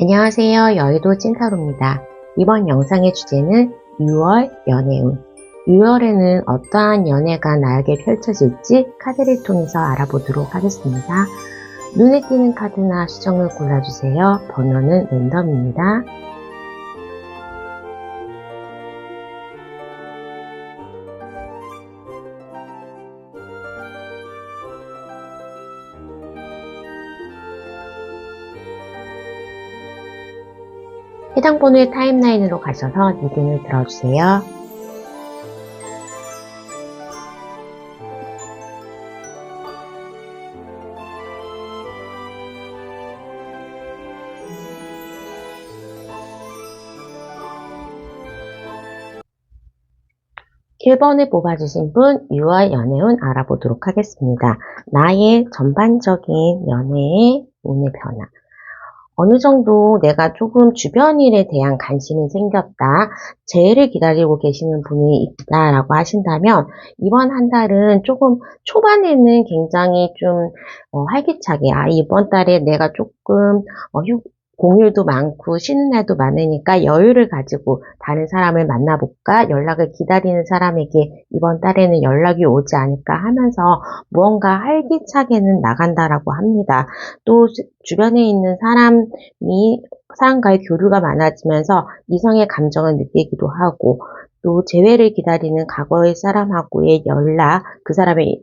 안녕하세요. 여의도 찐타로입니다. 이번 영상의 주제는 6월 연애운. 6월에는 어떠한 연애가 나에게 펼쳐질지 카드를 통해서 알아보도록 하겠습니다. 눈에 띄는 카드나 수정을 골라주세요. 번호는 랜덤입니다. 해당 번호의 타임라인으로 가셔서 리딩을 들어주세요. (1번을) 뽑아주신 분 6월 연애운 알아보도록 하겠습니다. 나의 전반적인 연애의 운의 변화. 어느 정도 내가 조금 주변 일에 대한 관심이 생겼다, 재회를 기다리고 계시는 분이 있다라고 하신다면 이번 한 달은 조금 초반에는 굉장히 좀 활기차게 이번 달에 내가 조금 공휴일도 많고 쉬는 날도 많으니까 여유를 가지고 다른 사람을 만나볼까, 연락을 기다리는 사람에게 이번 달에는 연락이 오지 않을까 하면서 무언가 활기차게는 나간다라고 합니다. 또 주변에 있는 사람과의 교류가 많아지면서 이성의 감정을 느끼기도 하고, 또 재회를 기다리는 과거의 사람하고의 연락, 그 사람의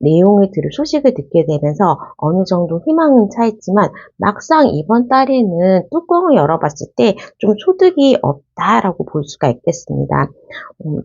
내용을 들을 소식을 듣게 되면서 어느 정도 희망은 차있지만 막상 이번 달에는 뚜껑을 열어봤을 때 좀 소득이 없다라고 볼 수가 있겠습니다.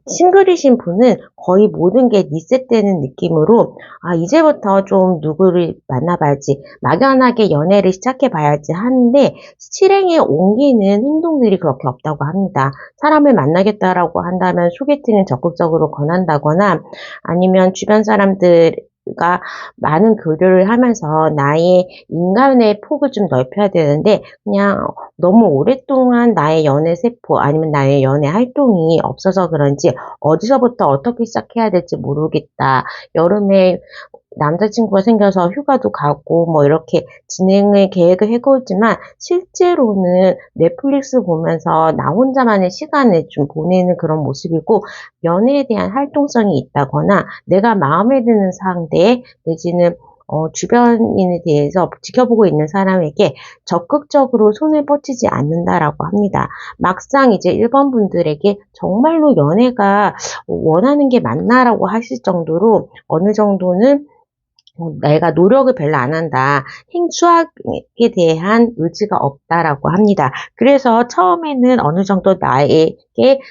싱글이신 분은 거의 모든 게 리셋되는 느낌으로 이제부터 좀 누구를 만나봐야지, 막연하게 연애를 시작해봐야지 하는데 실행에 옮기는 행동들이 그렇게 없다고 합니다. 사람을 만나겠다라고 한다면 소개팅을 적극적으로 권한다거나, 아니면 주변 사람들과 많은 교류를 하면서 나의 인간의 폭을 좀 넓혀야 되는데, 그냥 너무 오랫동안 나의 연애 세포 아니면 나의 연애 활동이 없어서 그런지 어디서부터 어떻게 시작해야 될지 모르겠다, 여름에 남자친구가 생겨서 휴가도 가고 이렇게 진행을 계획을 해보지만 실제로는 넷플릭스 보면서 나 혼자만의 시간을 좀 보내는 그런 모습이고, 연애에 대한 활동성이 있다거나 내가 마음에 드는 상대 내지는 주변인에 대해서 지켜보고 있는 사람에게 적극적으로 손을 뻗치지 않는다라고 합니다. 막상 이제 1번 분들에게 정말로 연애가 원하는 게 맞나라고 하실 정도로 어느 정도는 내가 노력을 별로 안 한다, 수학에 대한 의지가 없다라고 합니다. 그래서 처음에는 어느 정도 나에게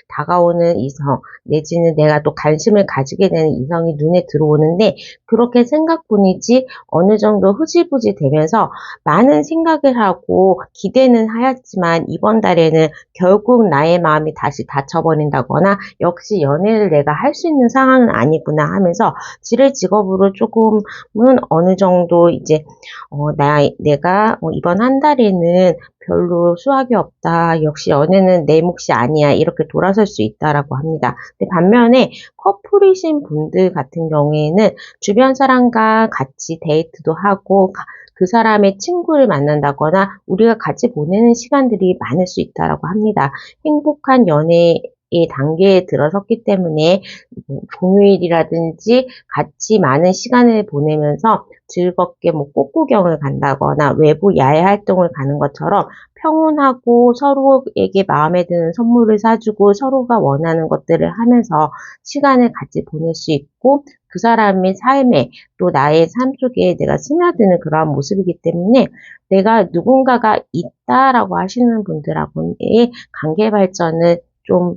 다가오는 이성 내지는 내가 또 관심을 가지게 되는 이성이 눈에 들어오는데, 그렇게 생각뿐이지 어느 정도 흐지부지 되면서 많은 생각을 하고 기대는 하였지만 이번 달에는 결국 나의 마음이 다시 닫혀버린다거나, 역시 연애를 내가 할 수 있는 상황은 아니구나 하면서 지레 직업으로 조금은 어느 정도 이제 내가 이번 한 달에는 별로 수확이 없다, 역시 연애는 내 몫이 아니야, 이렇게 돌아설 수 있다라고 합니다. 근데 반면에 커플이신 분들 같은 경우에는 주변 사람과 같이 데이트도 하고 그 사람의 친구를 만난다거나 우리가 같이 보내는 시간들이 많을 수 있다라고 합니다. 행복한 연애의 단계에 들어섰기 때문에 공휴일이라든지 같이 많은 시간을 보내면서 즐겁게 꽃구경을 간다거나 외부 야외 활동을 가는 것처럼 평온하고 서로에게 마음에 드는 선물을 사주고 서로가 원하는 것들을 하면서 시간을 같이 보낼 수 있고, 그 사람의 삶에 또 나의 삶 속에 내가 스며드는 그러한 모습이기 때문에 내가 누군가가 있다라고 하시는 분들하고의 관계 발전을 좀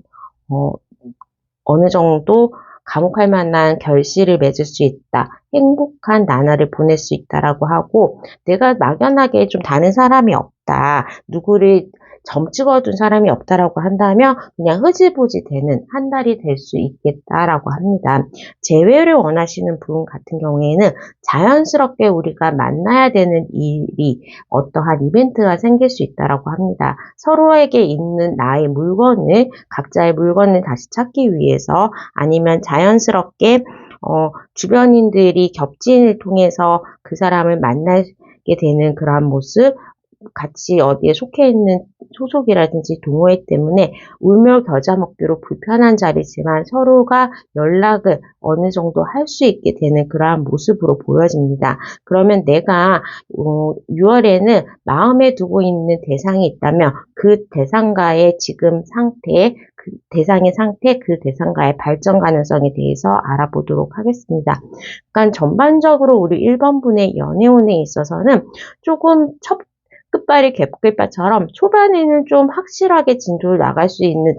어느 정도 감옥할 만한 결실을 맺을 수 있다, 행복한 나날을 보낼 수 있다라고 하고, 내가 막연하게 좀 다른 사람이 없다, 누구를 점 찍어둔 사람이 없다라고 한다면 그냥 흐지부지 되는 한 달이 될 수 있겠다라고 합니다. 재회를 원하시는 분 같은 경우에는 자연스럽게 우리가 만나야 되는 일이, 어떠한 이벤트가 생길 수 있다라고 합니다. 서로에게 있는 나의 물건을, 각자의 물건을 다시 찾기 위해서, 아니면 자연스럽게 주변인들이 겹친을 통해서 그 사람을 만나게 되는 그러한 모습, 같이 어디에 속해 있는 소속이라든지 동호회 때문에 울며 겨자 먹기로 불편한 자리지만 서로가 연락을 어느 정도 할 수 있게 되는 그러한 모습으로 보여집니다. 그러면 내가 6월에는 마음에 두고 있는 대상이 있다면 그 대상과의 지금 상태, 그 대상의 상태, 그 대상과의 발전 가능성에 대해서 알아보도록 하겠습니다. 그러니까 전반적으로 우리 1번분의 연애운에 있어서는 조금 첫 끝발이 개끝발처럼 초반에는 좀 확실하게 진도를 나갈 수 있는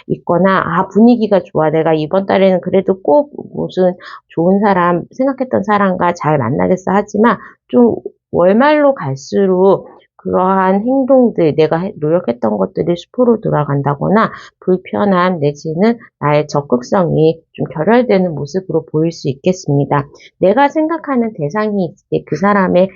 있거나 분위기가 좋아, 내가 이번 달에는 그래도 꼭 무슨 좋은 사람, 생각했던 사람과 잘 만나겠어 하지만 좀 월말로 갈수록 그러한 행동들, 내가 노력했던 것들이 수포로 돌아간다거나 불편함 내지는 나의 적극성이 좀 결혈되는 모습으로 보일 수 있겠습니다. 내가 생각하는 대상이 있을 때 그 사람의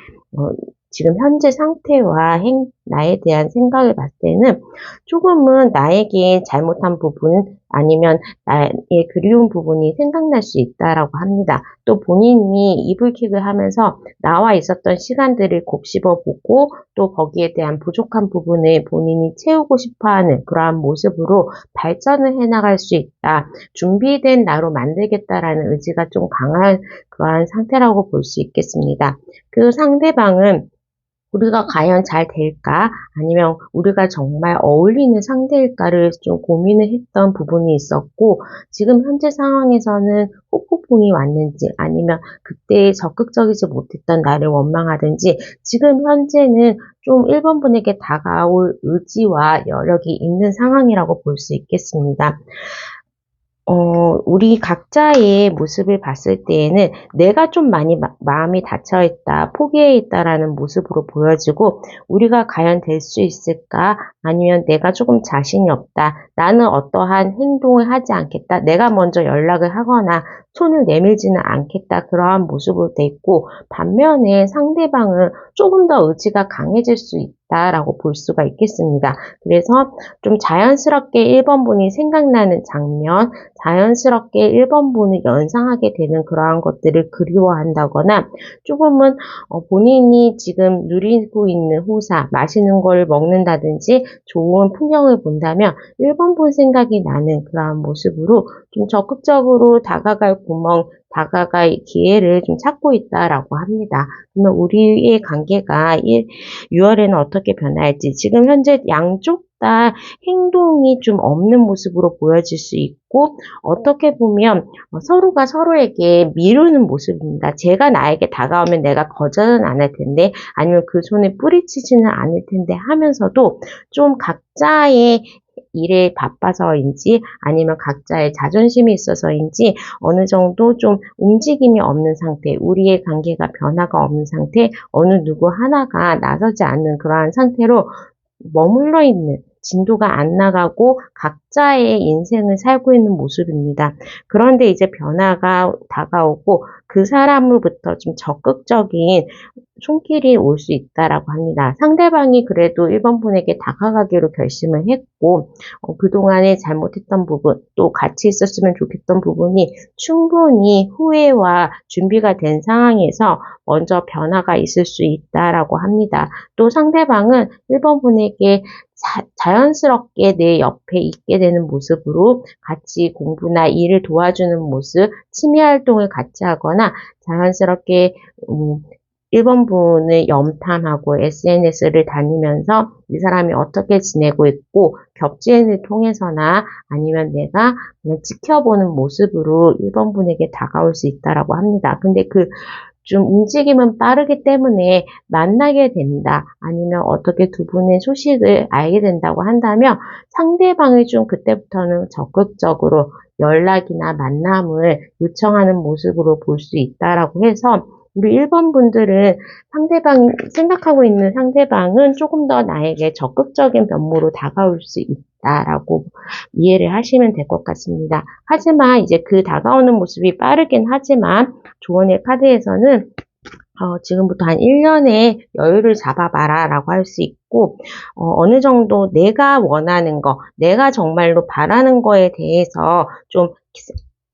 지금 현재 상태와 나에 대한 생각을 봤을 때는 조금은 나에게 잘못한 부분 아니면 나의 그리운 부분이 생각날 수 있다라고 합니다. 또 본인이 이불킥을 하면서 나와 있었던 시간들을 곱씹어보고 또 거기에 대한 부족한 부분을 본인이 채우고 싶어하는 그러한 모습으로 발전을 해나갈 수 있다. 준비된 나로 만들겠다라는 의지가 좀 강한 그러한 상태라고 볼 수 있겠습니다. 그 상대방은 우리가 과연 잘 될까? 아니면 우리가 정말 어울리는 상대일까를 좀 고민을 했던 부분이 있었고, 지금 현재 상황에서는 후폭풍이 왔는지, 아니면 그때 적극적이지 못했던 나를 원망하든지, 지금 현재는 좀 1번분에게 다가올 의지와 여력이 있는 상황이라고 볼 수 있겠습니다. 우리 각자의 모습을 봤을 때에는 내가 좀 많이 마음이 닫혀있다, 포기해있다라는 모습으로 보여지고, 우리가 과연 될 수 있을까? 아니면 내가 조금 자신이 없다. 나는 어떠한 행동을 하지 않겠다. 내가 먼저 연락을 하거나 손을 내밀지는 않겠다. 그러한 모습으로 돼 있고, 반면에 상대방은 조금 더 의지가 강해질 수 있다라고 볼 수가 있겠습니다. 그래서 좀 자연스럽게 1번분이 생각나는 장면, 자연스럽게 1번분을 연상하게 되는 그러한 것들을 그리워한다거나 조금은 본인이 지금 누리고 있는 호사, 맛있는 걸 먹는다든지 좋은 풍경을 본다면 1번분 생각이 나는 그러한 모습으로 좀 적극적으로 다가갈 기회를 좀 찾고 있다라고 합니다. 그러면 우리의 관계가 6월에는 어떻게 변할지, 지금 현재 양쪽 다 행동이 좀 없는 모습으로 보여질 수 있고, 어떻게 보면 서로가 서로에게 미루는 모습입니다. 제가 나에게 다가오면 내가 거절은 안 할 텐데, 아니면 그 손에 뿌리치지는 않을 텐데 하면서도 좀 각자의 일에 바빠서인지 아니면 각자의 자존심이 있어서인지 어느 정도 좀 움직임이 없는 상태, 우리의 관계가 변화가 없는 상태, 어느 누구 하나가 나서지 않는 그러한 상태로 머물러 있는, 진도가 안 나가고 각자의 인생을 살고 있는 모습입니다. 그런데 이제 변화가 다가오고 그 사람으로부터 좀 적극적인 손길이 올 수 있다라고 합니다. 상대방이 그래도 1번분에게 다가가기로 결심을 했고, 그동안에 잘못했던 부분, 또 같이 있었으면 좋겠던 부분이 충분히 후회와 준비가 된 상황에서 먼저 변화가 있을 수 있다라고 합니다. 또 상대방은 1번분에게 자연스럽게 내 옆에 있게 되는 모습으로 같이 공부나 일을 도와주는 모습, 취미 활동을 같이 하거나 자연스럽게 1번분을 염탐하고 SNS를 다니면서 이 사람이 어떻게 지내고 있고 겹지인을 통해서나 아니면 내가 그냥 지켜보는 모습으로 1번분에게 다가올 수 있다라고 합니다. 근데 좀 움직임은 빠르기 때문에 만나게 된다. 아니면 어떻게 두 분의 소식을 알게 된다고 한다면 상대방이 좀 그때부터는 적극적으로 연락이나 만남을 요청하는 모습으로 볼 수 있다라고 해서 우리 1번 분들은 생각하고 있는 상대방은 조금 더 나에게 적극적인 면모로 다가올 수 있다라고 이해를 하시면 될 것 같습니다. 하지만 이제 그 다가오는 모습이 빠르긴 하지만 조언의 카드에서는 지금부터 한 1년의 여유를 잡아봐라 라고 할 수 있고, 어느 정도 내가 원하는 거, 내가 정말로 바라는 거에 대해서 좀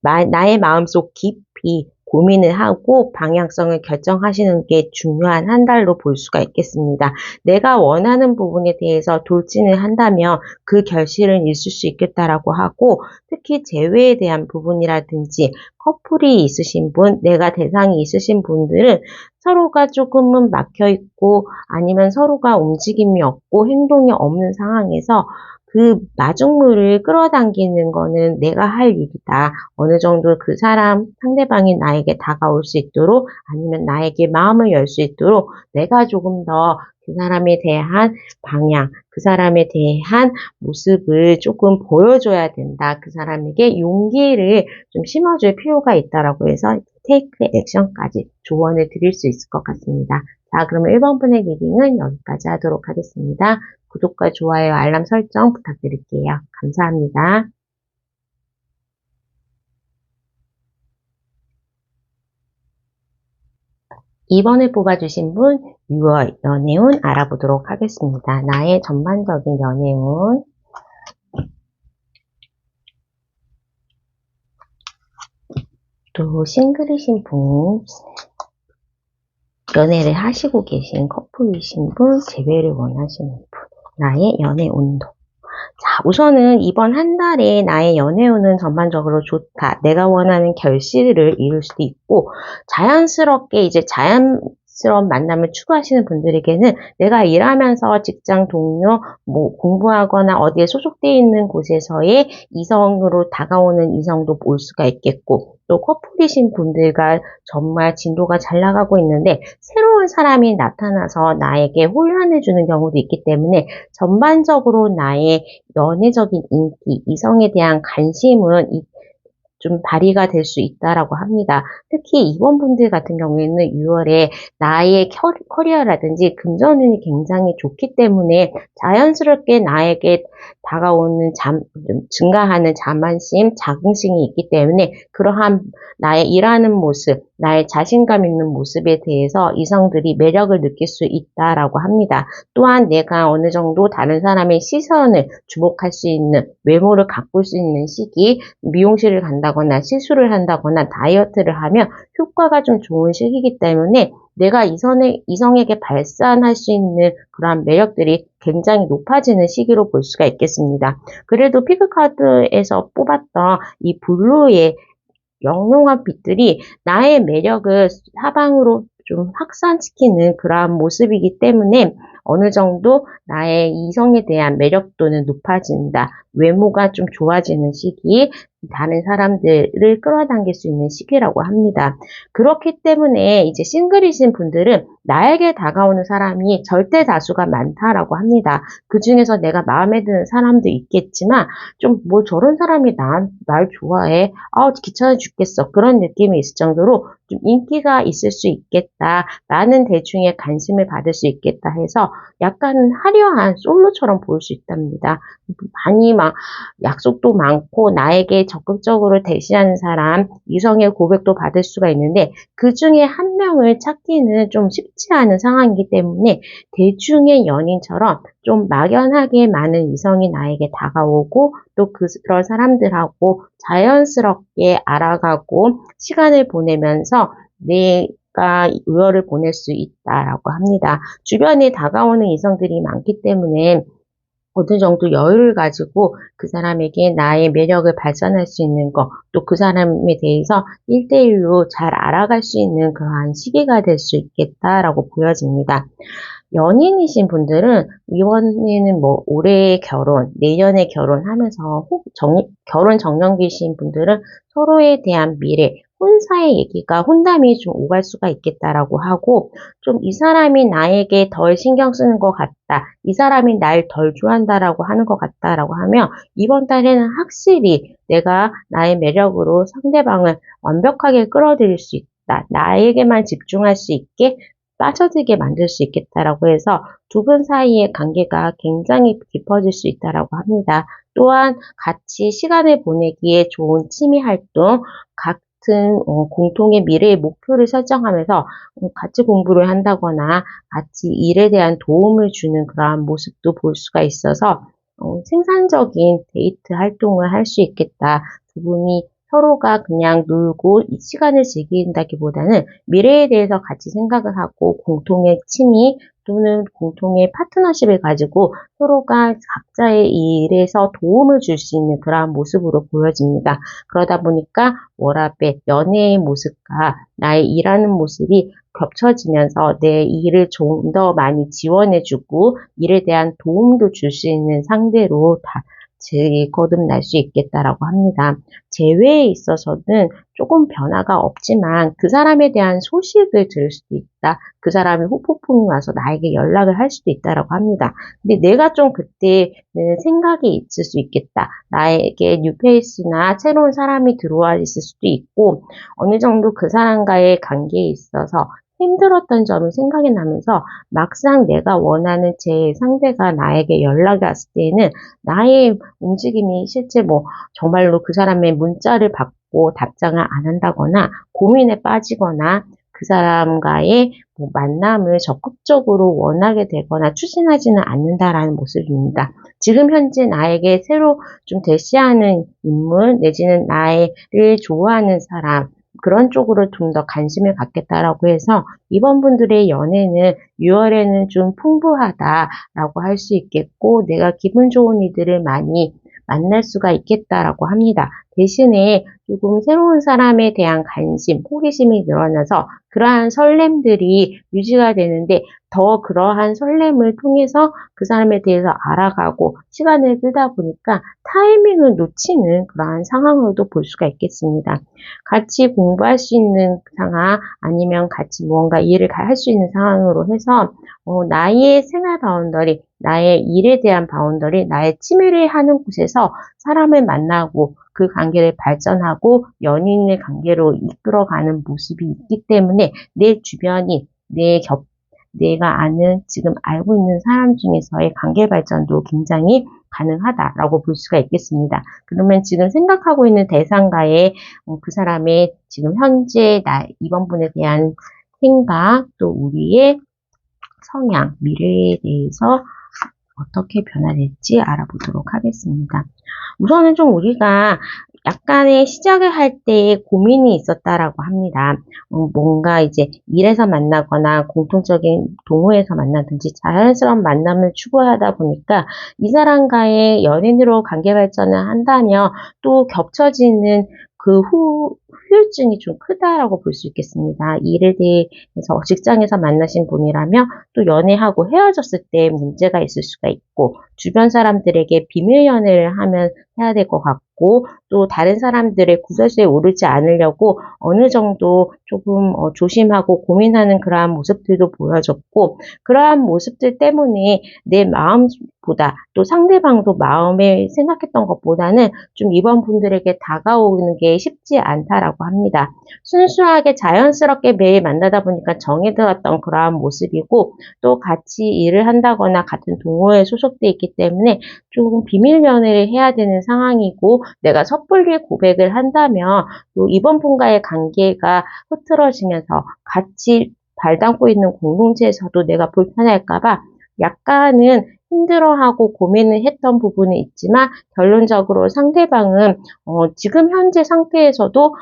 나의 마음속 깊이 고민을 하고 방향성을 결정하시는 게 중요한 한 달로 볼 수가 있겠습니다. 내가 원하는 부분에 대해서 돌진을 한다면 그 결실은 있을 수 있겠다라고 하고, 특히 재회에 대한 부분이라든지 커플이 있으신 분, 내가 대상이 있으신 분들은 서로가 조금은 막혀 있고 아니면 서로가 움직임이 없고 행동이 없는 상황에서 그 마중물을 끌어당기는 거는 내가 할 일이다. 어느 정도 그 사람, 상대방이 나에게 다가올 수 있도록 아니면 나에게 마음을 열 수 있도록 내가 조금 더 그 사람에 대한 방향, 그 사람에 대한 모습을 조금 보여줘야 된다. 그 사람에게 용기를 좀 심어줄 필요가 있다라고 해서 테이크 액션까지 조언을 드릴 수 있을 것 같습니다. 자, 그러면 1번 분의 리딩은 여기까지 하도록 하겠습니다. 구독과 좋아요, 알람 설정 부탁드릴게요. 감사합니다. 2번을 뽑아주신 분, 6월 연애운 알아보도록 하겠습니다. 나의 전반적인 연애운. 또 싱글이신 분, 연애를 하시고 계신 커플이신 분, 재회를 원하시는 분, 나의 연애 운도. 자, 우선은 이번 한 달에 나의 연애운은 전반적으로 좋다. 내가 원하는 결실을 이룰 수도 있고, 자연스럽게 이제 자연스러운 만남을 추구하시는 분들에게는 내가 일하면서 직장 동료, 뭐 공부하거나 어디에 소속되어 있는 곳에서의 이성으로 다가오는 이성도 볼 수가 있겠고, 또 커플이신 분들과 정말 진도가 잘 나가고 있는데 새로운 사람이 나타나서 나에게 혼란을 주는 경우도 있기 때문에 전반적으로 나의 연애적인 인기, 이성에 대한 관심은 좀 발휘가 될 수 있다라고 합니다. 특히 이번 분들 같은 경우에는 6월에 나의 커리어라든지 금전운이 굉장히 좋기 때문에 자연스럽게 나에게 다가오는 증가하는 자만심, 자긍심이 있기 때문에 그러한 나의 일하는 모습, 나의 자신감 있는 모습에 대해서 이성들이 매력을 느낄 수 있다라고 합니다. 또한 내가 어느 정도 다른 사람의 시선을 주목할 수 있는 외모를 가꿀 수 있는 시기, 미용실을 간다거나 시술을 한다거나 다이어트를 하면 효과가 좀 좋은 시기이기 때문에 내가 이성에게 발산할 수 있는 그러한 매력들이 굉장히 높아지는 시기로 볼 수가 있겠습니다. 그래도 피그카드에서 뽑았던 이 블루의 영롱한 빛들이 나의 매력을 사방으로 좀 확산시키는 그러한 모습이기 때문에 어느 정도 나의 이성에 대한 매력도는 높아진다. 외모가 좀 좋아지는 시기, 다른 사람들을 끌어당길 수 있는 시기라고 합니다. 그렇기 때문에 이제 싱글이신 분들은 나에게 다가오는 사람이 절대 다수가 많다라고 합니다. 그 중에서 내가 마음에 드는 사람도 있겠지만 좀 뭐 저런 사람이 날 좋아해. 귀찮아 죽겠어. 그런 느낌이 있을 정도로 좀 인기가 있을 수 있겠다. 많은 대중의 관심을 받을 수 있겠다 해서 약간은 화려한 솔로처럼 보일 수 있답니다. 많이 막 약속도 많고 나에게 적극적으로 대시하는 사람, 이성의 고백도 받을 수가 있는데 그 중에 한 명을 찾기는 좀 쉽지 않은 상황이기 때문에 대중의 연인처럼 좀 막연하게 많은 이성이 나에게 다가오고 또 그런 사람들하고 자연스럽게 알아가고 시간을 보내면서 내가 우열을 보낼 수 있다라고 합니다. 주변에 다가오는 이성들이 많기 때문에 어느 정도 여유를 가지고 그 사람에게 나의 매력을 발산할 수 있는 것, 또 그 사람에 대해서 1대1로 잘 알아갈 수 있는 그러한 시기가 될 수 있겠다라고 보여집니다. 연인이신 분들은 이번에는 뭐 올해 결혼, 내년에 결혼하면서 결혼 정년기신 분들은 서로에 대한 미래, 혼사의 얘기가 혼담이 좀 오갈 수가 있겠다라고 하고 좀 이 사람이 나에게 덜 신경 쓰는 것 같다. 이 사람이 날 덜 좋아한다라고 하는 것 같다라고 하면 이번 달에는 확실히 내가 나의 매력으로 상대방을 완벽하게 끌어들일 수 있다. 나에게만 집중할 수 있게 빠져들게 만들 수 있겠다라고 해서 두 분 사이의 관계가 굉장히 깊어질 수 있다라고 합니다. 또한 같이 시간을 보내기에 좋은 취미 활동, 같은 공통의 미래의 목표를 설정하면서 같이 공부를 한다거나 같이 일에 대한 도움을 주는 그러한 모습도 볼 수가 있어서 생산적인 데이트 활동을 할 수 있겠다. 두 분이 서로가 그냥 놀고 이 시간을 즐긴다기보다는 미래에 대해서 같이 생각을 하고 공통의 취미 또는 공통의 파트너십을 가지고 서로가 각자의 일에서 도움을 줄 수 있는 그러한 모습으로 보여집니다. 그러다 보니까 워라밸, 연애의 모습과 나의 일하는 모습이 겹쳐지면서 내 일을 좀 더 많이 지원해주고 일에 대한 도움도 줄 수 있는 상대로 다 거듭날 수 있겠다라고 합니다. 재회에 있어서는 조금 변화가 없지만 그 사람에 대한 소식을 들을 수도 있다. 그 사람이 후폭풍이 와서 나에게 연락을 할 수도 있다라고 합니다. 근데 내가 좀 그때는 생각이 있을 수 있겠다. 나에게 뉴페이스나 새로운 사람이 들어와 있을 수도 있고 어느 정도 그 사람과의 관계에 있어서 힘들었던 점이 생각이 나면서 막상 내가 원하는 제 상대가 나에게 연락이 왔을 때에는 나의 움직임이 실제 정말로 그 사람의 문자를 받고 답장을 안 한다거나 고민에 빠지거나 그 사람과의 만남을 적극적으로 원하게 되거나 추진하지는 않는다라는 모습입니다. 지금 현재 나에게 새로 좀 대시하는 인물 내지는 나를 좋아하는 사람 그런 쪽으로 좀 더 관심을 갖겠다라고 해서 이번 분들의 연애는 6월에는 좀 풍부하다라고 할 수 있겠고 내가 기분 좋은 이들을 많이 만날 수가 있겠다라고 합니다. 대신에 조금 새로운 사람에 대한 관심, 호기심이 늘어나서 그러한 설렘들이 유지가 되는데 더 그러한 설렘을 통해서 그 사람에 대해서 알아가고 시간을 끌다 보니까 타이밍을 놓치는 그러한 상황으로도 볼 수가 있겠습니다. 같이 공부할 수 있는 상황 아니면 같이 무언가 일을 할 수 있는 상황으로 해서 나의 생활 바운더리, 나의 일에 대한 바운더리, 나의 취미를 하는 곳에서 사람을 만나고 그 관계를 발전하고 연인의 관계로 이끌어가는 모습이 있기 때문에 내 주변이 내가 아는 지금 알고 있는 사람 중에서의 관계 발전도 굉장히 가능하다라고 볼 수가 있겠습니다. 그러면 지금 생각하고 있는 대상과의 그 사람의 지금 현재 이번 분에 대한 생각 또 우리의 성향, 미래에 대해서 어떻게 변화될지 알아보도록 하겠습니다. 우선은 좀 우리가 약간의 시작을 할 때 고민이 있었다라고 합니다. 뭔가 이제 일에서 만나거나 공통적인 동호회에서 만나든지 자연스러운 만남을 추구하다 보니까 이 사람과의 연인으로 관계 발전을 한다면 또 겹쳐지는 그 후유증이 좀 크다라고 볼 수 있겠습니다. 일에 대해서 직장에서 만나신 분이라면 또 연애하고 헤어졌을 때 문제가 있을 수가 있고 주변 사람들에게 비밀 연애를 해야 될 것 같고 또 다른 사람들의 구설수에 오르지 않으려고 어느 정도 조금 조심하고 고민하는 그러한 모습들도 보여졌고 그러한 모습들 때문에 내 마음보다 또 상대방도 마음에 생각했던 것보다는 좀 이번 분들에게 다가오는 게 쉽지 않다라고 합니다. 순수하게 자연스럽게 매일 만나다 보니까 정이 들었던 그러한 모습이고 또 같이 일을 한다거나 같은 동호회에 소속돼 있기 때문에 조금 비밀 연애를 해야 되는 상황이고 내가 섣불리 고백을 한다면 또 이번 분과의 관계가 흐트러지면서 같이 발담고 있는 공동체에서도 내가 불편할까봐 약간은 힘들어하고 고민을 했던 부분이 있지만 결론적으로 상대방은 지금 현재 상태에서도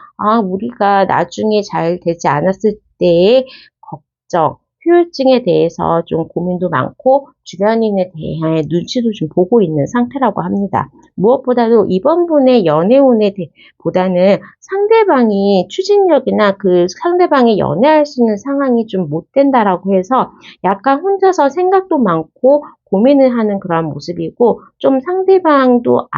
우리가 나중에 잘 되지 않았을 때의 걱정, 후유증에 대해서 좀 고민도 많고 주변인에 대한 눈치도 좀 보고 있는 상태라고 합니다. 무엇보다도 이번 분의 연애운에 보다는 상대방이 추진력이나 그 상대방이 연애할 수 있는 상황이 좀 못 된다라고 해서 약간 혼자서 생각도 많고 고민을 하는 그런 모습이고 좀 상대방도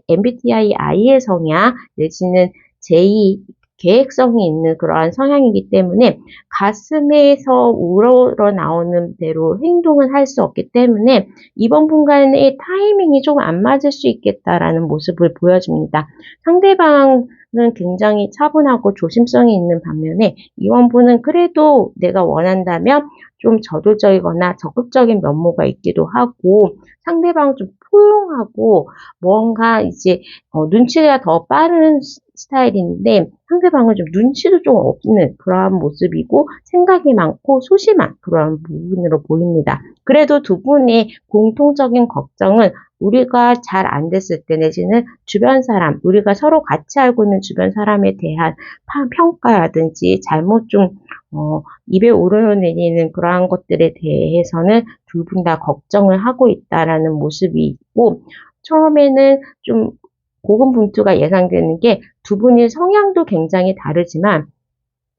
MBTI I의 성향 내지는 J 계획성이 있는 그러한 성향이기 때문에 가슴에서 우러나오는 대로 행동을 할 수 없기 때문에 이번 분과의 타이밍이 조금 안 맞을 수 있겠다라는 모습을 보여줍니다. 상대방은 굉장히 차분하고 조심성이 있는 반면에 이번 분은 그래도 내가 원한다면 좀 저돌적이거나 적극적인 면모가 있기도 하고 상대방은 좀 포용하고 뭔가 이제 눈치가 더 빠른 스타일인데 상대방은 좀 눈치도 좀 없는 그러한 모습이고 생각이 많고 소심한 그러한 부분으로 보입니다. 그래도 두 분의 공통적인 걱정은 우리가 잘 안 됐을 때 내지는 주변 사람, 우리가 서로 같이 알고 있는 주변 사람에 대한 평가라든지 잘못 좀 입에 오르내리는 그러한 것들에 대해서는 둘 분 다 걱정을 하고 있다라는 모습이 있고, 처음에는 좀 고군분투가 예상되는 게 두 분이 성향도 굉장히 다르지만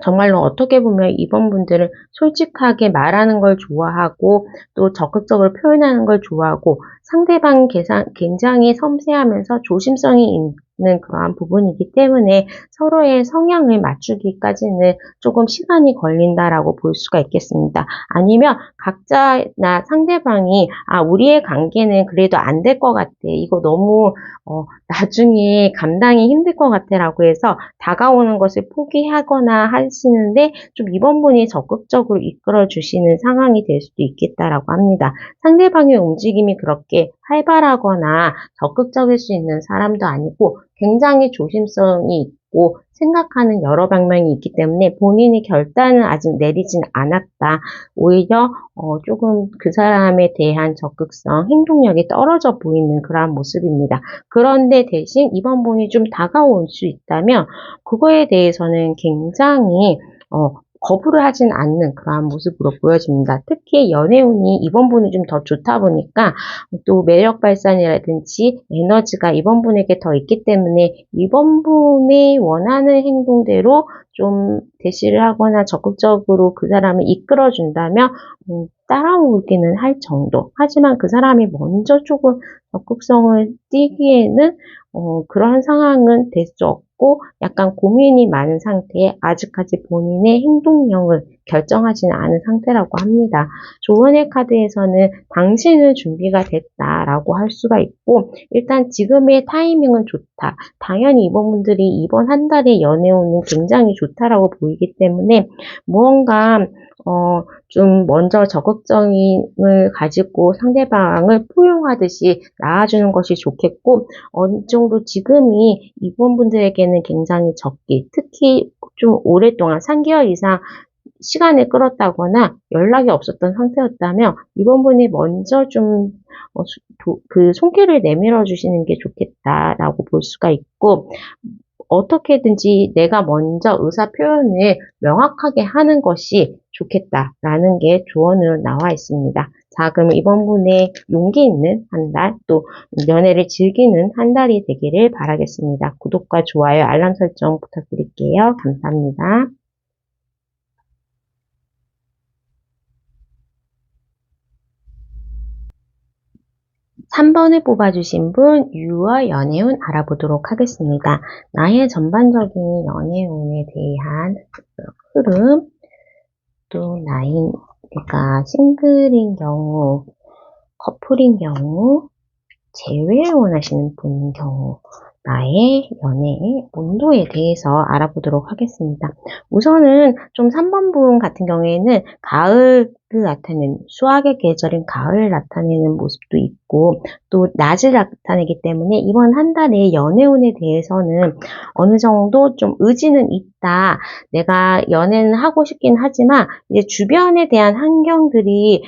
정말로 어떻게 보면 이번 분들은 솔직하게 말하는 걸 좋아하고 또 적극적으로 표현하는 걸 좋아하고 상대방이 굉장히 섬세하면서 조심성이 있는 그러한 부분이기 때문에 서로의 성향을 맞추기까지는 조금 시간이 걸린다라고 볼 수가 있겠습니다. 아니면 각자나 상대방이 우리의 관계는 그래도 안 될 것 같아. 이거 너무 나중에 감당이 힘들 것 같아라고 해서 다가오는 것을 포기하거나 하시는데 좀 이번 분이 적극적으로 이끌어 주시는 상황이 될 수도 있겠다라고 합니다. 상대방의 움직임이 그렇게 활발하거나 적극적일 수 있는 사람도 아니고 굉장히 조심성이 있고 생각하는 여러 방면이 있기 때문에 본인이 결단을 아직 내리진 않았다. 오히려 조금 그 사람에 대한 적극성, 행동력이 떨어져 보이는 그러한 모습입니다. 그런데 대신 이번 분이 좀 다가올 수 있다면 그거에 대해서는 굉장히 거부를 하진 않는 그러한 모습으로 보여집니다. 특히 연애운이 이번 분이 좀 더 좋다 보니까 또 매력 발산이라든지 에너지가 이번 분에게 더 있기 때문에 이번 분이 원하는 행동대로 좀 대시를 하거나 적극적으로 그 사람을 이끌어준다면 따라오기는 할 정도. 하지만 그 사람이 먼저 조금 적극성을 띠기에는 그러한 상황은 될 수 없고 약간 고민이 많은 상태에 아직까지 본인의 행동력을 결정하지는 않은 상태라고 합니다. 조언의 카드에서는 당신은 준비가 됐다라고 할 수가 있고 일단 지금의 타이밍은 좋다. 당연히 이번 분들이 이번 한 달의 연애운은 굉장히 좋다라고 보이기 때문에 무언가 좀 먼저 적극성을 가지고 상대방을 포용하듯이 나아주는 것이 좋겠고 어느 정도 지금이 이번 분들에게는 굉장히 적기, 특히 좀 오랫동안 3개월 이상 시간을 끌었다거나 연락이 없었던 상태였다면 이번 분이 먼저 좀 그 손길을 내밀어 주시는 게 좋겠다라고 볼 수가 있고 어떻게든지 내가 먼저 의사 표현을 명확하게 하는 것이 좋겠다라는 게 조언으로 나와 있습니다. 자, 그럼 이번 분의 용기 있는 한 달, 또 연애를 즐기는 한 달이 되기를 바라겠습니다. 구독과 좋아요, 알람 설정 부탁드릴게요. 감사합니다. 3번을 뽑아주신 분, 유월 연애운 알아보도록 하겠습니다. 나의 전반적인 연애운에 대한 흐름, 또 내가 싱글인 경우, 커플인 경우, 재회를 원하시는 분인 경우, 나의 연애의 온도에 대해서 알아보도록 하겠습니다. 우선은 좀 3번 분 같은 경우에는 가을을 나타내는, 수학의 계절인 가을을 나타내는 모습도 있고 또 낮을 나타내기 때문에 이번 한 달의 연애운에 대해서는 어느 정도 좀 의지는 있다. 내가 연애는 하고 싶긴 하지만 이제 주변에 대한 환경들이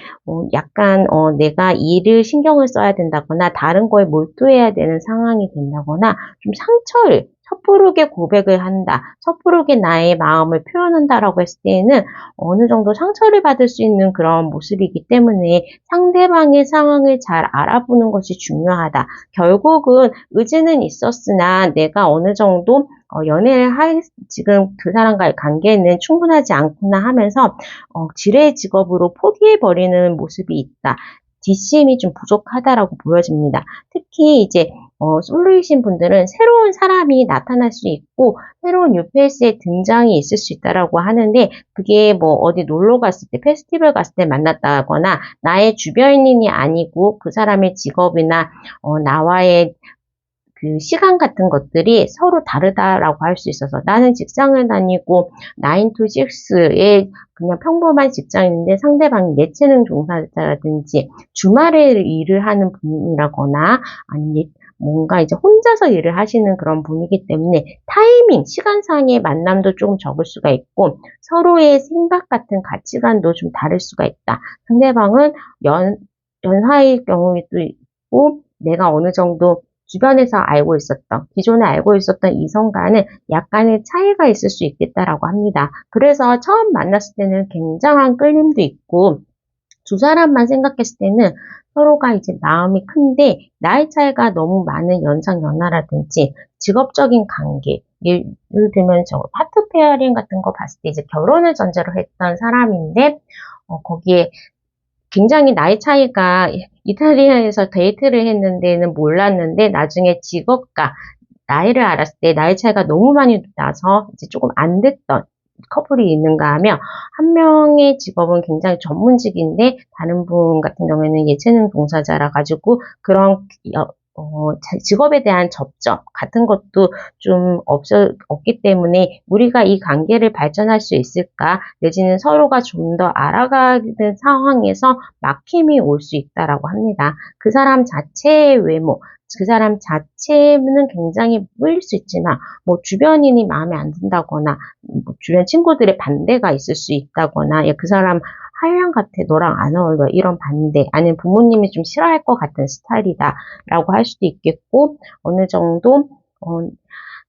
약간 내가 일을 신경을 써야 된다거나 다른 거에 몰두해야 되는 상황이 된다거나 좀 상처를 섣부르게 고백을 한다, 섣부르게 나의 마음을 표현한다라고 했을 때에는 어느 정도 상처를 받을 수 있는 그런 모습이기 때문에 상대방의 상황을 잘 알아보는 것이 중요하다. 결국은 의지는 있었으나 내가 어느 정도 연애를 지금 그 사람과의 관계는 충분하지 않구나 하면서 지뢰 직업으로 포기해버리는 모습이 있다. 뒷심이 좀 부족하다라고 보여집니다. 특히 이제 솔로이신 분들은 새로운 사람이 나타날 수 있고 새로운 뉴페이스의 등장이 있을 수 있다라고 하는데 그게 뭐 어디 놀러 갔을 때 페스티벌 갔을 때 만났다거나 나의 주변인이 아니고 그 사람의 직업이나 나와의 그 시간 같은 것들이 서로 다르다라고 할 수 있어서 나는 직장을 다니고 9 to 6의 그냥 평범한 직장인데 상대방이 예체능 종사자라든지 주말에 일을 하는 분이라거나 아니면 뭔가 이제 혼자서 일을 하시는 그런 분이기 때문에 타이밍, 시간상의 만남도 조금 적을 수가 있고 서로의 생각 같은 가치관도 좀 다를 수가 있다. 상대방은 연하일 경우에도 있고 내가 어느 정도 주변에서 알고 있었던, 기존에 알고 있었던 이성과는 약간의 차이가 있을 수 있겠다라고 합니다. 그래서 처음 만났을 때는 굉장한 끌림도 있고, 두 사람만 생각했을 때는 서로가 이제 마음이 큰데, 나이 차이가 너무 많은 연상 연하라든지, 직업적인 관계, 예를 들면 저 하트 페어링 같은 거 봤을 때 이제 결혼을 전제로 했던 사람인데, 거기에 굉장히 나이 차이가 이탈리아에서 데이트를 했는데는 몰랐는데 나중에 직업과 나이를 알았을 때 나이 차이가 너무 많이 나서 이제 조금 안 됐던 커플이 있는가 하면 한 명의 직업은 굉장히 전문직인데 다른 분 같은 경우에는 예체능 종사자라 가지고 그런 직업에 대한 접점 같은 것도 좀 없기 때문에 우리가 이 관계를 발전할 수 있을까 내지는 서로가 좀 더 알아가는 상황에서 막힘이 올 수 있다라고 합니다. 그 사람 자체의 외모, 그 사람 자체는 굉장히 보일 수 있지만 뭐 주변인이 마음에 안 든다거나 뭐 주변 친구들의 반대가 있을 수 있다거나 야, 그 사람 하얀 같아 너랑 안 어울려 이런 반대 아니면 부모님이 좀 싫어할 것 같은 스타일이다 라고 할 수도 있겠고 어느 정도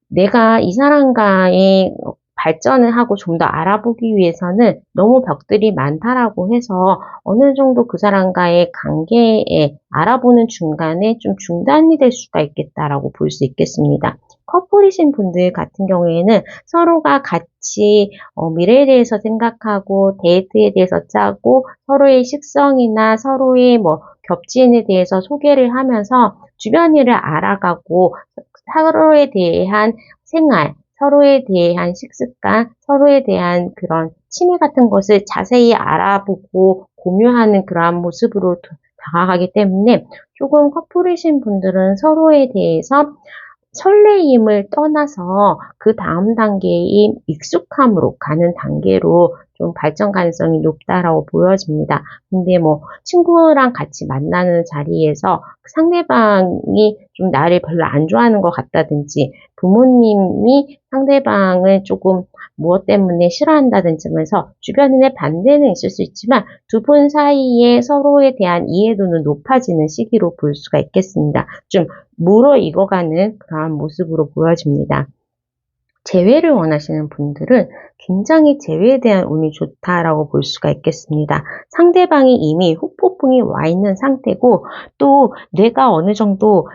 내가 이 사람과의 발전을 하고 좀 더 알아보기 위해서는 너무 벽들이 많다라고 해서 어느 정도 그 사람과의 관계에 알아보는 중간에 좀 중단이 될 수가 있겠다라고 볼 수 있겠습니다. 커플이신 분들 같은 경우에는 서로가 같이 미래에 대해서 생각하고 데이트에 대해서 짜고 서로의 식성이나 서로의 뭐 겹친에 대해서 소개를 하면서 주변 일을 알아가고 서로에 대한 생활, 서로에 대한 식습관, 서로에 대한 그런 취미 같은 것을 자세히 알아보고 공유하는 그러한 모습으로 다가가기 때문에 조금 커플이신 분들은 서로에 대해서 설레임을 떠나서 그 다음 단계인 익숙함으로 가는 단계로 좀 발전 가능성이 높다라고 보여집니다. 근데 뭐 친구랑 같이 만나는 자리에서 상대방이 좀 나를 별로 안 좋아하는 것 같다든지 부모님이 상대방을 조금 무엇 때문에 싫어한다든지 하면서 주변인의 반대는 있을 수 있지만 두 분 사이에 서로에 대한 이해도는 높아지는 시기로 볼 수가 있겠습니다. 좀 무르익어가는 그러한 모습으로 보여집니다. 재회를 원하시는 분들은 굉장히 재회에 대한 운이 좋다라고 볼 수가 있겠습니다. 상대방이 이미 후폭풍이 와 있는 상태고 또 내가 어느 정도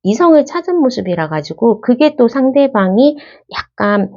이성을 찾은 모습이라 가지고 그게 또 상대방이 약간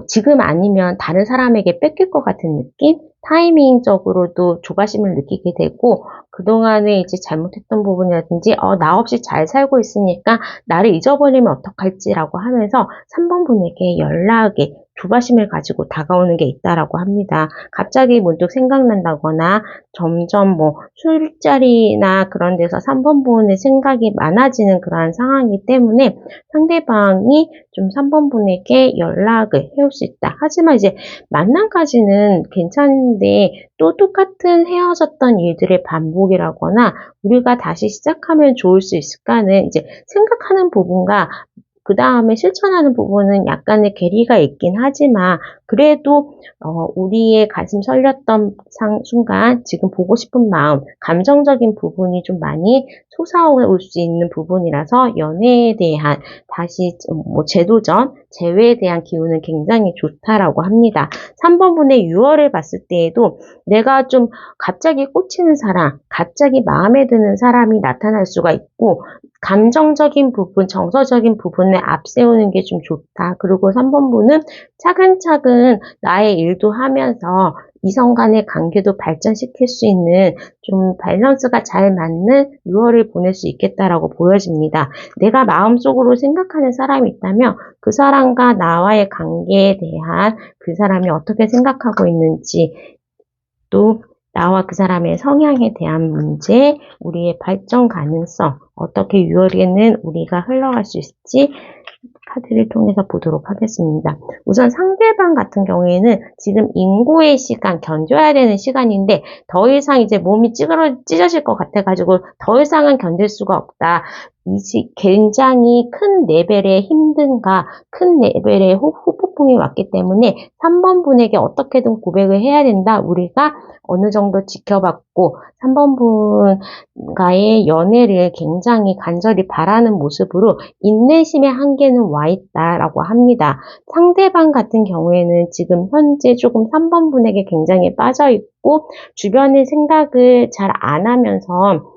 지금 아니면 다른 사람에게 뺏길 것 같은 느낌? 타이밍적으로도 조바심을 느끼게 되고 그동안에 이제 잘못했던 부분이라든지 나 없이 잘 살고 있으니까 나를 잊어버리면 어떡할지라고 하면서 3번 분에게 연락에 조바심을 가지고 다가오는 게 있다라고 합니다. 갑자기 문득 생각난다거나 점점 뭐 술자리나 그런 데서 3번 분의 생각이 많아지는 그러한 상황이기 때문에 상대방이 좀 3번 분에게 연락을 해올 수 있다. 하지만 이제 만남까지는 괜찮은데 또 똑같은 헤어졌던 일들의 반복이라거나 우리가 다시 시작하면 좋을 수 있을까는 이제 생각하는 부분과 그 다음에 실천하는 부분은 약간의 괴리가 있긴 하지만 그래도 우리의 가슴 설렸던 순간 지금 보고 싶은 마음, 감정적인 부분이 좀 많이 솟아올 수 있는 부분이라서 연애에 대한 다시 뭐 재도전, 재회에 대한 기운은 굉장히 좋다라고 합니다. 3번 분의 6월을 봤을 때에도 내가 좀 갑자기 꽂히는 사람, 갑자기 마음에 드는 사람이 나타날 수가 있고 감정적인 부분, 정서적인 부분을 앞세우는 게 좀 좋다. 그리고 3번 분은 차근차근 나의 일도 하면서 이성 간의 관계도 발전시킬 수 있는 좀 밸런스가 잘 맞는 6월을 보낼 수 있겠다라고 보여집니다. 내가 마음속으로 생각하는 사람이 있다면 그 사람과 나와의 관계에 대한 그 사람이 어떻게 생각하고 있는지 또 나와 그 사람의 성향에 대한 문제, 우리의 발전 가능성, 어떻게 6월에는 우리가 흘러갈 수 있을지 카드를 통해서 보도록 하겠습니다. 우선 상대방 같은 경우에는 지금 인고의 시간, 견뎌야 되는 시간인데 더 이상 이제 몸이 찢어질 것 같아가지고 더 이상은 견딜 수가 없다. 굉장히 큰 레벨의 힘든가, 큰 레벨의 후폭풍 후폭풍이 왔기 때문에 3번 분에게 어떻게든 고백을 해야 된다. 우리가 어느 정도 지켜봤고 3번 분과의 연애를 굉장히 간절히 바라는 모습으로 인내심의 한계는 와 있다라고 합니다. 상대방 같은 경우에는 지금 현재 조금 3번 분에게 굉장히 빠져 있고 주변의 생각을 잘 안 하면서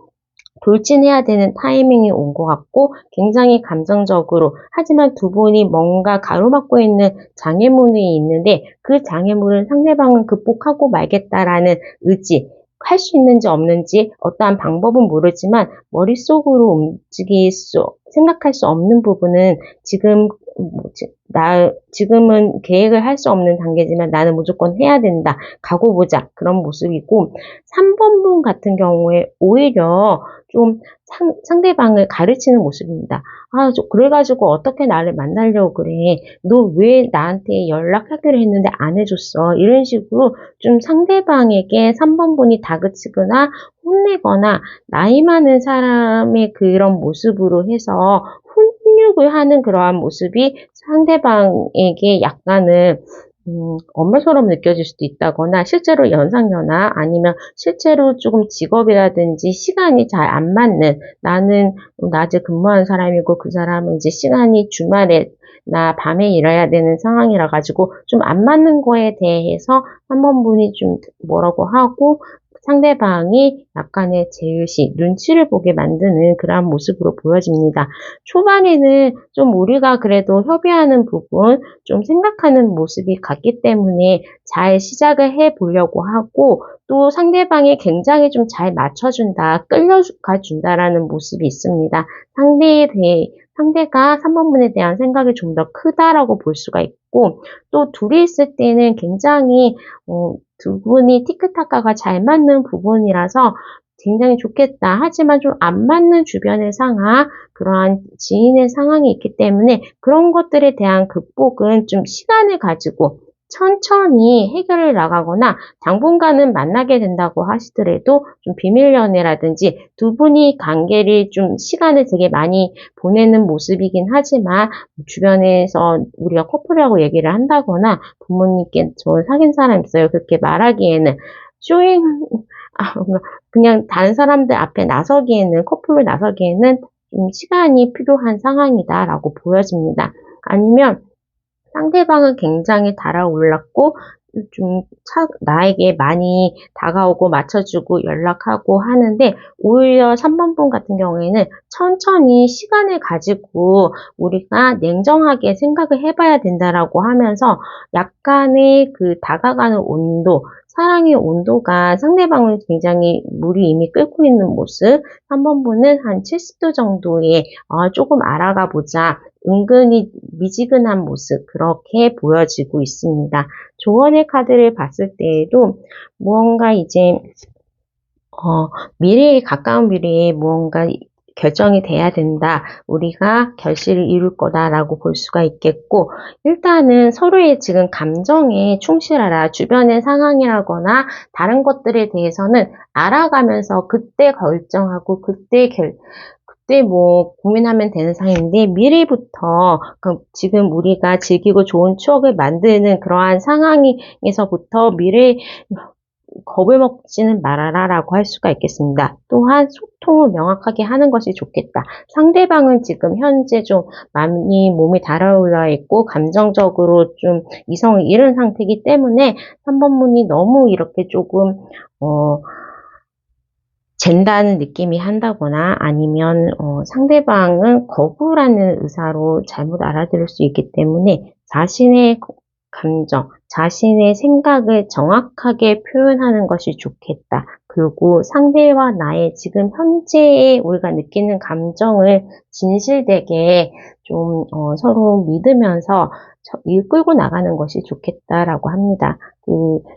돌진해야 되는 타이밍이 온 것 같고 굉장히 감정적으로 하지만 두 분이 뭔가 가로막고 있는 장애물이 있는데 그 장애물은 상대방은 극복하고 말겠다라는 의지 할 수 있는지 없는지 어떠한 방법은 모르지만 머릿속으로 생각할 수 없는 부분은 지금은 계획을 할 수 없는 단계지만 나는 무조건 해야 된다. 가고 보자. 그런 모습이고 3번 분 같은 경우에 오히려 좀 상대방을 가르치는 모습입니다. 그래가지고 어떻게 나를 만나려고 그래? 너 왜 나한테 연락하기로 했는데 안 해줬어? 이런 식으로 좀 상대방에게 3번 분이 다그치거나 혼내거나 나이 많은 사람의 그런 모습으로 해서 훈육을 하는 그러한 모습이 상대방에게 약간은 엄마처럼 느껴질 수도 있다거나 실제로 연상연하 아니면 실제로 조금 직업이라든지 시간이 잘 안 맞는 나는 낮에 근무하는 사람이고 그 사람은 이제 시간이 주말에 나 밤에 일해야 되는 상황이라 가지고 좀 안 맞는 거에 대해서 한 번 분이 좀 뭐라고 하고 상대방이 약간의 제의식, 눈치를 보게 만드는 그러한 모습으로 보여집니다. 초반에는 좀 우리가 그래도 협의하는 부분, 좀 생각하는 모습이 같기 때문에 잘 시작을 해보려고 하고 또 상대방이 굉장히 좀 잘 맞춰준다, 끌려가 준다라는 모습이 있습니다. 상대가 3번분에 대한 생각이 좀 더 크다라고 볼 수가 있고 또 둘이 있을 때는 굉장히 두 분이 티키타카가 잘 맞는 부분이라서 굉장히 좋겠다. 하지만 좀 안 맞는 주변의 상황, 그러한 지인의 상황이 있기 때문에 그런 것들에 대한 극복은 좀 시간을 가지고 천천히 해결을 나가거나 당분간은 만나게 된다고 하시더라도 좀 비밀 연애라든지 두 분이 관계를 좀 시간을 되게 많이 보내는 모습이긴 하지만 주변에서 우리가 커플이라고 얘기를 한다거나 부모님께 저 사귄 사람 있어요. 그렇게 말하기에는 쇼잉 그냥 다른 사람들 앞에 나서기에는 커플로 나서기에는 좀 시간이 필요한 상황이다라고 보여집니다. 아니면 상대방은 굉장히 달아올랐고 나에게 많이 다가오고 맞춰주고 연락하고 하는데 오히려 3번 분 같은 경우에는 천천히 시간을 가지고 우리가 냉정하게 생각을 해봐야 된다라고 하면서 약간의 그 다가가는 온도, 사랑의 온도가 상대방을 굉장히 물이 이미 끓고 있는 모습, 3번 분은 한 70도 정도의 조금 알아가 보자. 은근히 미지근한 모습 그렇게 보여지고 있습니다. 조언의 카드를 봤을 때에도 무언가 이제 가까운 미래에 무언가 결정이 돼야 된다. 우리가 결실을 이룰 거다라고 볼 수가 있겠고 일단은 서로의 지금 감정에 충실하라. 주변의 상황이라거나 다른 것들에 대해서는 알아가면서 그때 결정하고 그때 뭐 고민하면 되는 상황인데 미리부터 지금 우리가 즐기고 좋은 추억을 만드는 그러한 상황에서부터 미래 겁을 먹지는 말아라 라고 할 수가 있겠습니다. 또한 소통을 명확하게 하는 것이 좋겠다. 상대방은 지금 현재 좀 많이 몸이 달아올라 있고 감정적으로 좀 이성을 잃은 상태이기 때문에 3번 분이 너무 이렇게 조금 잰다는 느낌이 한다거나 아니면 상대방은 거부라는 의사로 잘못 알아들을 수 있기 때문에 자신의 감정, 자신의 생각을 정확하게 표현하는 것이 좋겠다. 그리고 상대와 나의 지금 현재의 우리가 느끼는 감정을 진실되게 좀 서로 믿으면서 이끌고 나가는 것이 좋겠다라고 합니다.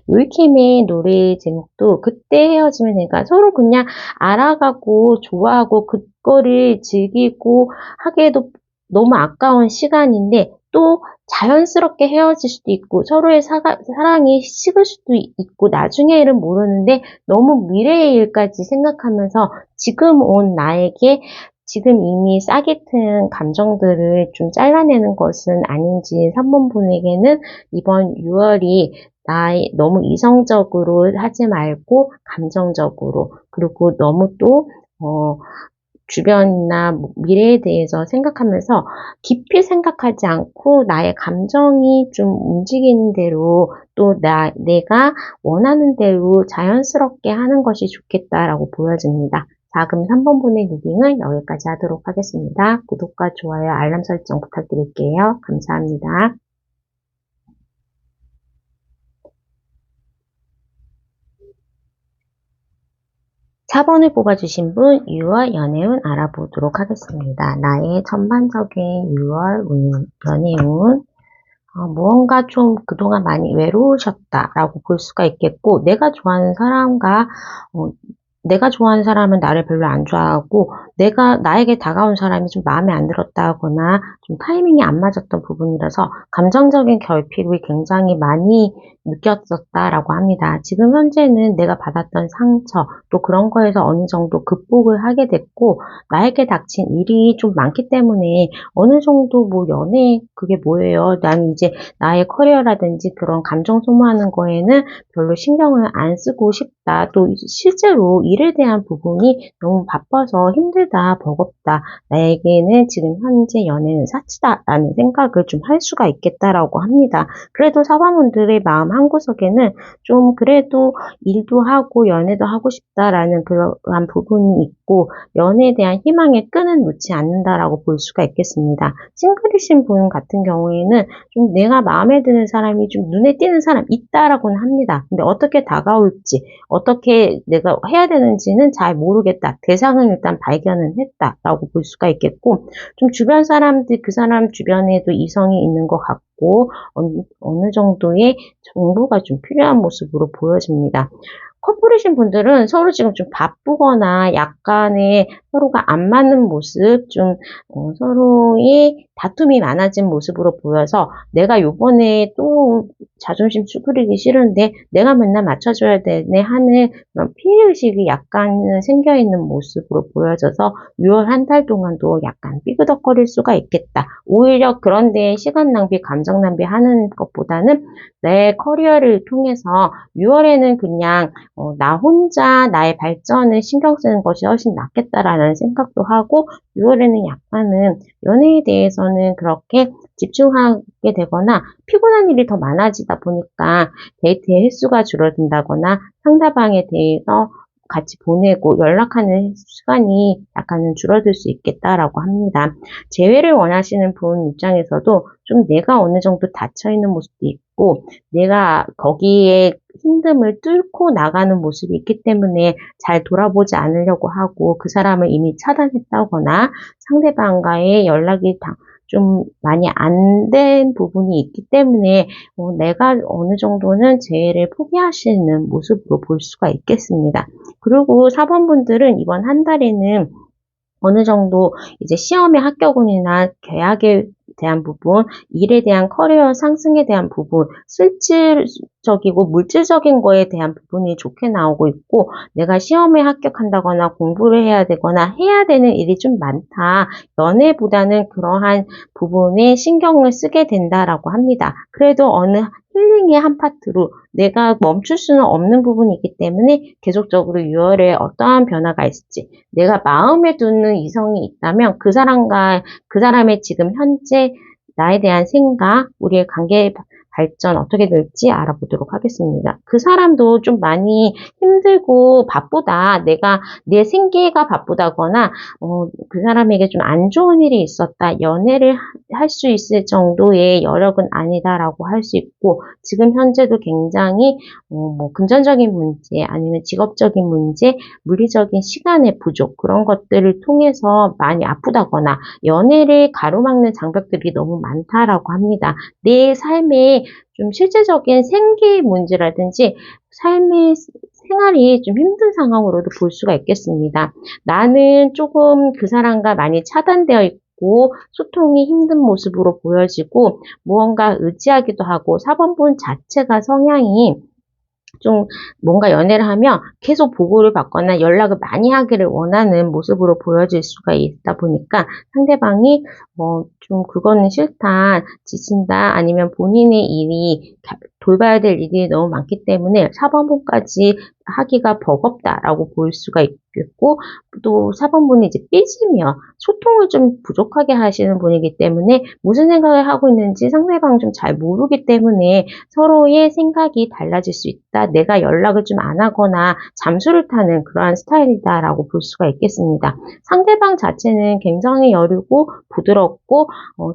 로이킴의 노래 제목도 그때 헤어지면 되니까 서로 그냥 알아가고 좋아하고 그거를 즐기고 하기에도 너무 아까운 시간인데 또 자연스럽게 헤어질 수도 있고 서로의 사랑이 식을 수도 있고 나중의 일은 모르는데 너무 미래의 일까지 생각하면서 지금 온 나에게 지금 이미 싹이 튼 감정들을 좀 잘라내는 것은 아닌지 3번 분에게는 이번 6월이 너무 이성적으로 하지 말고 감정적으로, 그리고 너무 또 주변이나 미래에 대해서 생각하면서 깊이 생각하지 않고 나의 감정이 좀 움직이는 대로 또 내가 원하는 대로 자연스럽게 하는 것이 좋겠다라고 보여집니다. 자, 그럼 3번 분의 리딩은 여기까지 하도록 하겠습니다. 구독과 좋아요, 알람 설정 부탁드릴게요. 감사합니다. 4번을 뽑아주신 분 6월 연애운 알아보도록 하겠습니다. 나의 전반적인 6월 연애운, 무언가 좀 그동안 많이 외로우셨다라고 볼 수가 있겠고, 내가 좋아하는 사람은 나를 별로 안 좋아하고, 나에게 다가온 사람이 좀 마음에 안 들었다거나, 좀 타이밍이 안 맞았던 부분이라서, 감정적인 결핍이 굉장히 많이 느꼈었다라고 합니다. 지금 현재는 내가 받았던 상처, 또 그런 거에서 어느 정도 극복을 하게 됐고, 나에게 닥친 일이 좀 많기 때문에, 어느 정도 그게 뭐예요? 나는 이제 나의 커리어라든지 그런 감정 소모하는 거에는 별로 신경을 안 쓰고 싶다. 또 실제로 일에 대한 부분이 너무 바빠서 힘들다, 버겁다. 나에게는 지금 현재 연애는 사치다라는 생각을 좀 할 수가 있겠다라고 합니다. 그래도 사방분들의 마음 한구석에는 좀 그래도 일도 하고 연애도 하고 싶다라는 그러한 부분이 있고, 연애에 대한 희망의 끈은 놓지 않는다라고 볼 수가 있겠습니다. 싱글이신 분 같은 경우에는 좀 내가 마음에 드는 사람이 좀 눈에 띄는 사람 있다라고는 합니다. 근데 어떻게 다가올지, 어떻게 내가 해야 되는지는 잘 모르겠다. 대상은 일단 발견은 했다라고 볼 수가 있겠고, 좀 주변 사람들, 그 사람 주변에도 이성이 있는 것 같고, 어느 정도의 정보가 좀 필요한 모습으로 보여집니다. 커플이신 분들은 서로 지금 좀 바쁘거나 약간의 서로가 안 맞는 모습, 서로의 다툼이 많아진 모습으로 보여서, 내가 요번에 또 자존심 쭈그리기 싫은데 내가 맨날 맞춰줘야 되네 하는 그런 피해의식이 약간 생겨있는 모습으로 보여져서 6월 한 달 동안도 약간 삐그덕거릴 수가 있겠다. 오히려 그런데 시간 낭비, 감정 낭비 하는 것보다는 내 커리어를 통해서 6월에는 그냥 나 혼자 나의 발전을 신경 쓰는 것이 훨씬 낫겠다라는 생각도 하고, 6월에는 약간은 연애에 대해서는 그렇게 집중하게 되거나 피곤한 일이 더 많아지다 보니까 데이트의 횟수가 줄어든다거나 상대방에 대해서 같이 보내고 연락하는 시간이 약간은 줄어들 수 있겠다라고 합니다. 재회를 원하시는 분 입장에서도 좀 내가 어느 정도 닫혀있는 모습도 있고, 내가 거기에 힘듦을 뚫고 나가는 모습이 있기 때문에 잘 돌아보지 않으려고 하고, 그 사람을 이미 차단했다거나 상대방과의 연락이 좀 많이 안 된 부분이 있기 때문에 내가 어느 정도는 재회를 포기하시는 모습으로 볼 수가 있겠습니다. 그리고 4번 분들은 이번 한 달에는 어느 정도 이제 시험의 합격운이나 계약에 대한 부분, 일에 대한 커리어 상승에 대한 부분, 실질적이고 물질적인 거에 대한 부분이 좋게 나오고 있고, 내가 시험에 합격한다거나 공부를 해야 되거나 해야 되는 일이 좀 많다. 연애보다는 그러한 부분에 신경을 쓰게 된다라고 합니다. 그래도 어느 힐링의 한 파트로 내가 멈출 수는 없는 부분이기 때문에 계속적으로 6월에 어떠한 변화가 있을지, 내가 마음에 두는 이성이 있다면 그 사람의 지금 현재 나에 대한 생각, 우리의 관계 발전 어떻게 될지 알아보도록 하겠습니다. 그 사람도 좀 많이 힘들고 바쁘다. 내 생계가 바쁘다거나, 그 사람에게 좀 안 좋은 일이 있었다. 연애를 할 수 있을 정도의 여력은 아니다라고 할 수 있고, 지금 현재도 굉장히, 금전적인 문제, 아니면 직업적인 문제, 물리적인 시간의 부족, 그런 것들을 통해서 많이 아프다거나, 연애를 가로막는 장벽들이 너무 많다라고 합니다. 내 삶에 좀 실제적인 생계 문제라든지 삶의 생활이 좀 힘든 상황으로도 볼 수가 있겠습니다. 나는 조금 그 사람과 많이 차단되어 있고 소통이 힘든 모습으로 보여지고 무언가 의지하기도 하고, 4번분 자체가 성향이 좀 뭔가 연애를 하면 계속 보고를 받거나 연락을 많이 하기를 원하는 모습으로 보여질 수가 있다 보니까 상대방이 좀 그거는 싫다, 지친다, 아니면 본인의 일이 돌봐야 될 일이 너무 많기 때문에 사번분까지 하기가 버겁다라고 볼 수가 있겠고, 또 사번분이 이제 삐지며 소통을 좀 부족하게 하시는 분이기 때문에 무슨 생각을 하고 있는지 상대방 좀 잘 모르기 때문에 서로의 생각이 달라질 수 있다. 내가 연락을 좀 안 하거나 잠수를 타는 그러한 스타일이다라고 볼 수가 있겠습니다. 상대방 자체는 굉장히 여리고 부드럽고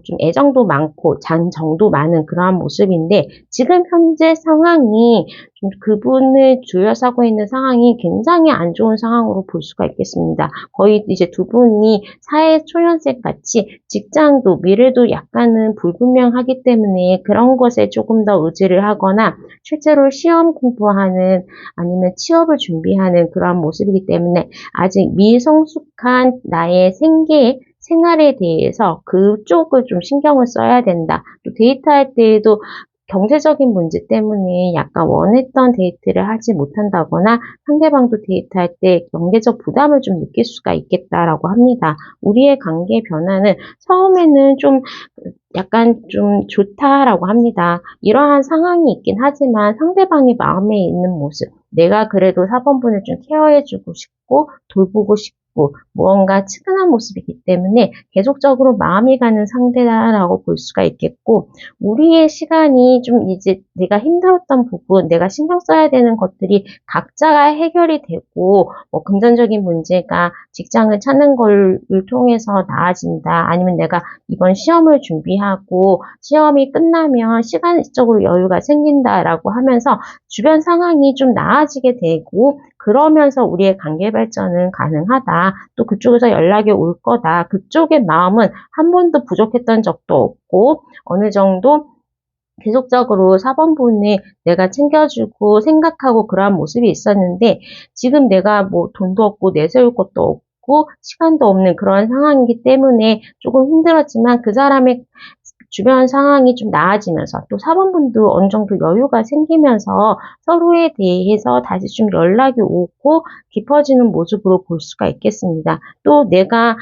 좀 애정도 많고 잔정도 많은 그러한 모습인데 지금 현재 상황이 좀 그분을 둘러싸고 있는 상황이 굉장히 안 좋은 상황으로 볼 수가 있겠습니다. 거의 이제 두 분이 사회 초년생 같이 직장도 미래도 약간은 불분명하기 때문에 그런 것에 조금 더 의지를 하거나 실제로 시험 공부하는 아니면 취업을 준비하는 그런 모습이기 때문에 아직 미성숙한 나의 생활에 대해서 그쪽을 좀 신경을 써야 된다. 또 데이트할 때에도 경제적인 문제 때문에 약간 원했던 데이트를 하지 못한다거나 상대방도 데이트할 때 경제적 부담을 좀 느낄 수가 있겠다라고 합니다. 우리의 관계 변화는 처음에는 좀 약간 좀 좋다라고 합니다. 이러한 상황이 있긴 하지만 상대방의 마음에 있는 모습, 내가 그래도 사번분을 좀 케어해주고 싶고 돌보고 싶고 무언가 측은한 모습이기 때문에 계속적으로 마음이 가는 상대다라고 볼 수가 있겠고, 우리의 시간이 좀 이제 내가 힘들었던 부분, 내가 신경 써야 되는 것들이 각자가 해결이 되고 금전적인 문제가 직장을 찾는 걸 통해서 나아진다. 아니면 내가 이번 시험을 준비하고 시험이 끝나면 시간적으로 여유가 생긴다라고 하면서 주변 상황이 좀 나아지게 되고 그러면서 우리의 관계 발전은 가능하다. 또 그쪽에서 연락이 올 거다. 그쪽의 마음은 한 번도 부족했던 적도 없고 어느 정도 계속적으로 사번분을 내가 챙겨주고 생각하고 그러한 모습이 있었는데 지금 내가 뭐 돈도 없고 내세울 것도 없고 시간도 없는 그런 상황이기 때문에 조금 힘들었지만 그 사람의 주변 상황이 좀 나아지면서 또 사번분도 어느 정도 여유가 생기면서 서로에 대해서 다시 좀 연락이 오고 깊어지는 모습으로 볼 수가 있겠습니다. 또 내가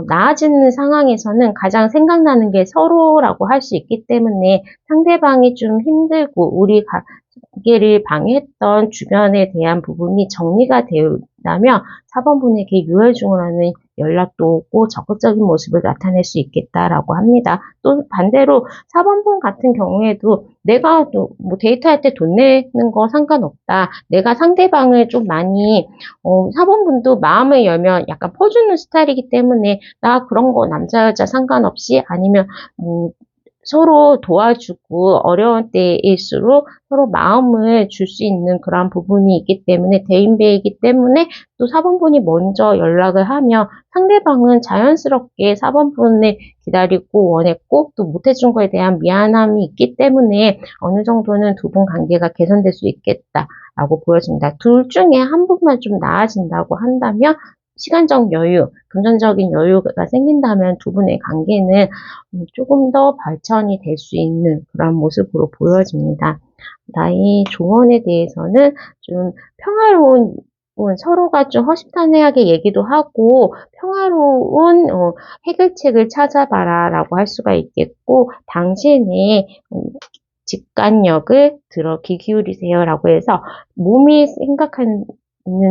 나아지는 상황에서는 가장 생각나는 게 서로라고 할 수 있기 때문에 상대방이 좀 힘들고 우리 관계를 방해했던 주변에 대한 부분이 정리가 되다면 사번분에게 유혈중으로는 연락도 오고 적극적인 모습을 나타낼 수 있겠다라고 합니다. 또 반대로 사번분 같은 경우에도 내가 또 뭐 데이트할 때 돈 내는 거 상관없다. 내가 상대방을 좀 많이 사번분도 마음을 열면 약간 퍼주는 스타일이기 때문에 나 그런 거 남자 여자 상관없이 아니면 뭐 서로 도와주고 어려운 때일수록 서로 마음을 줄 수 있는 그런 부분이 있기 때문에 대인배이기 때문에 또 사번분이 먼저 연락을 하면 상대방은 자연스럽게 사번분을 기다리고 원했고 또 못해준 거에 대한 미안함이 있기 때문에 어느 정도는 두 분 관계가 개선될 수 있겠다라고 보여집니다. 둘 중에 한 분만 좀 나아진다고 한다면 시간적 여유, 금전적인 여유가 생긴다면 두 분의 관계는 조금 더 발전이 될 수 있는 그런 모습으로 보여집니다. 나의 조언에 대해서는 좀 평화로운 서로가 좀 허심탄회하게 얘기도 하고 평화로운 해결책을 찾아봐라 라고 할 수가 있겠고 당신의 직관력을 귀 기울이세요 라고 해서 몸이 생각하는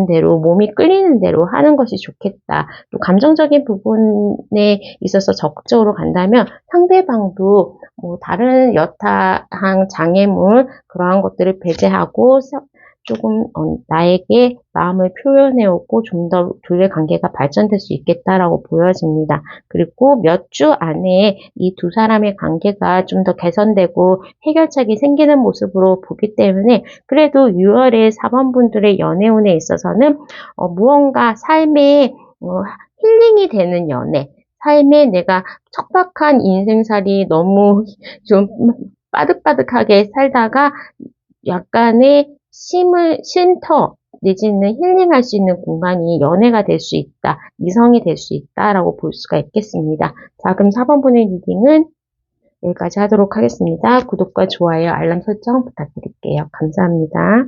대로 몸이 끌리는 대로 하는 것이 좋겠다. 또 감정적인 부분에 있어서 적극적으로 간다면 상대방도 다른 여타항 장애물 그러한 것들을 배제하고 조금 나에게 마음을 표현해오고 좀 더 둘의 관계가 발전될 수 있겠다라고 보여집니다. 그리고 몇 주 안에 이 두 사람의 관계가 좀 더 개선되고 해결책이 생기는 모습으로 보기 때문에 그래도 6월에 4번분들의 연애운에 있어서는 무언가 삶에 힐링이 되는 연애, 삶에 내가 척박한 인생살이 너무 좀 빠득빠득하게 살다가 약간의 쉼터 내지는 힐링할 수 있는 공간이 연애가 될 수 있다, 이성이 될 수 있다라고 볼 수가 있겠습니다. 자, 그럼 4번분의 리딩은 여기까지 하도록 하겠습니다. 구독과 좋아요, 알람 설정 부탁드릴게요. 감사합니다.